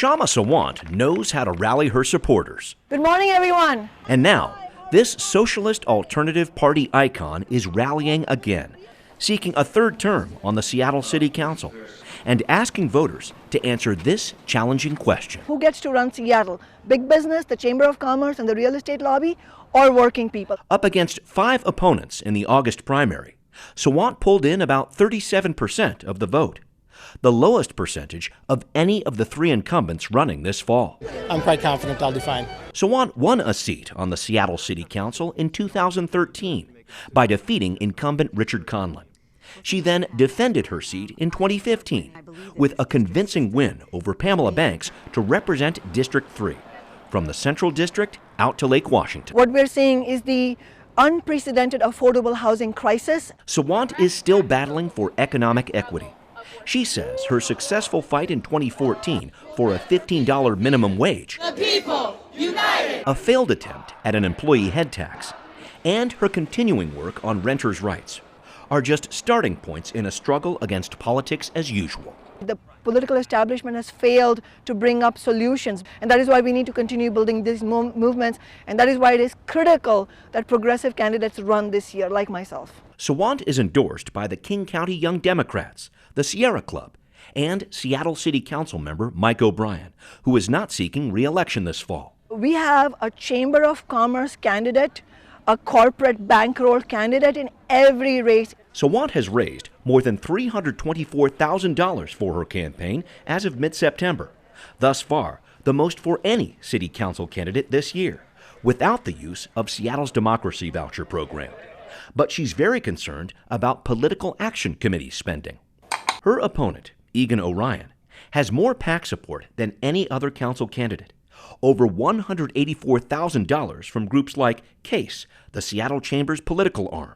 Kshama Sawant knows how to rally her supporters. Good morning, everyone. And now, this Socialist Alternative Party icon is rallying again, seeking a third term on the Seattle City Council and asking voters to answer this challenging question. Who gets to run Seattle? Big business, the Chamber of Commerce, and the real estate lobby, or working people? Up against 5 opponents in the August primary, Sawant pulled in about 37% of the vote, the lowest percentage of any of the 3 incumbents running this fall. I'm quite confident I'll do fine. Sawant won a seat on the Seattle City Council in 2013 by defeating incumbent Richard Conlon. She then defended her seat in 2015 with a convincing win over Pamela Banks to represent District 3, from the Central District out to Lake Washington. What we're seeing is the unprecedented affordable housing crisis. Sawant is still battling for economic equity. She says her successful fight in 2014 for a $15 minimum wage, the people united, a failed attempt at an employee head tax, and her continuing work on renters' rights are just starting points in a struggle against politics as usual. The political establishment has failed to bring up solutions, and that is why we need to continue building these movements, and that is why it is critical that progressive candidates run this year, like myself. Sawant is endorsed by the King County Young Democrats, the Sierra Club, and Seattle City Council member Mike O'Brien, who is not seeking re-election this fall. We have a Chamber of Commerce candidate, a corporate bankroll candidate in every race. Sawant has raised more than $324,000 for her campaign as of mid-September. Thus far, the most for any city council candidate this year, without the use of Seattle's Democracy Voucher program. But she's very concerned about political action committee spending. Her opponent, Egan Orion, has more PAC support than any other council candidate. Over $184,000 from groups like CASE, the Seattle Chamber's political arm.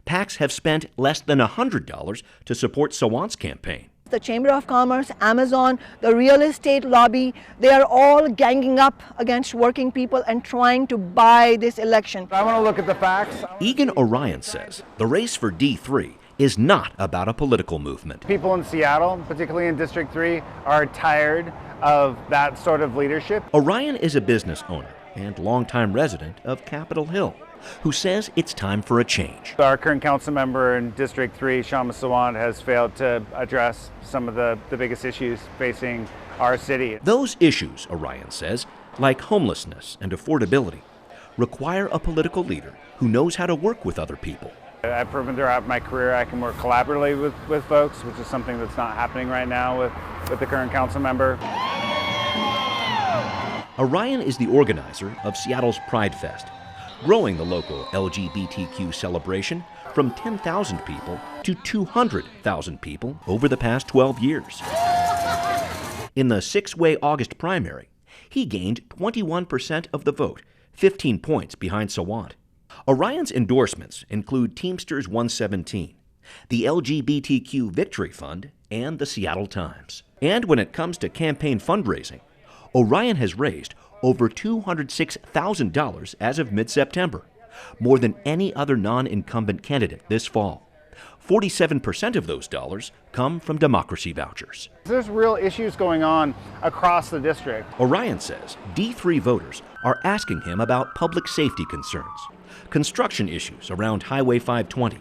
PACs have spent less than $100 to support Sawant's campaign. The Chamber of Commerce, Amazon, the real estate lobby, they are all ganging up against working people and trying to buy this election. I want to look at the facts. Egan Orion says the race for D3 is not about a political movement. People in Seattle, particularly in District 3, are tired of that sort of leadership. Orion is a business owner and longtime resident of Capitol Hill, who says it's time for a change. Our current council member in District 3, Kshama Sawant, has failed to address some of the biggest issues facing our city. Those issues, Orion says, like homelessness and affordability, require a political leader who knows how to work with other people. I've proven throughout my career I can work collaboratively with folks, which is something that's not happening right now with the current council member. Orion is the organizer of Seattle's Pride Fest, growing the local LGBTQ celebration from 10,000 people to 200,000 people over the past 12 years. In the 6-way August primary, he gained 21% of the vote, 15 points behind Sawant. Orion's endorsements include Teamsters 117, the LGBTQ Victory Fund, and the Seattle Times. And when it comes to campaign fundraising, Orion has raised over $206,000 as of mid-September, more than any other non-incumbent candidate this fall. 47% of those dollars come from democracy vouchers. There's real issues going on across the district. Orion says D3 voters are asking him about public safety concerns, construction issues around Highway 520,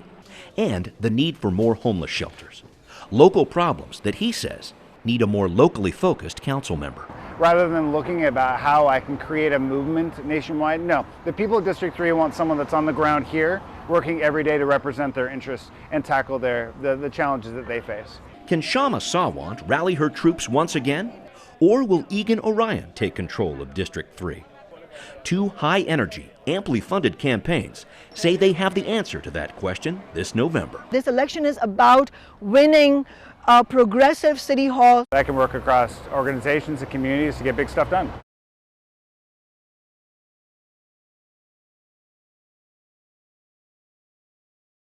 and the need for more homeless shelters. Local problems that he says need a more locally focused council member. Rather than looking about how I can create a movement nationwide, no. The people of District 3 want someone that's on the ground here, working every day to represent their interests and tackle the challenges that they face. Can Kshama Sawant rally her troops once again? Or will Egan Orion take control of District 3? 2 high-energy, amply funded campaigns say they have the answer to that question this November. This election is about winning a progressive city hall. I can work across organizations and communities to get big stuff done.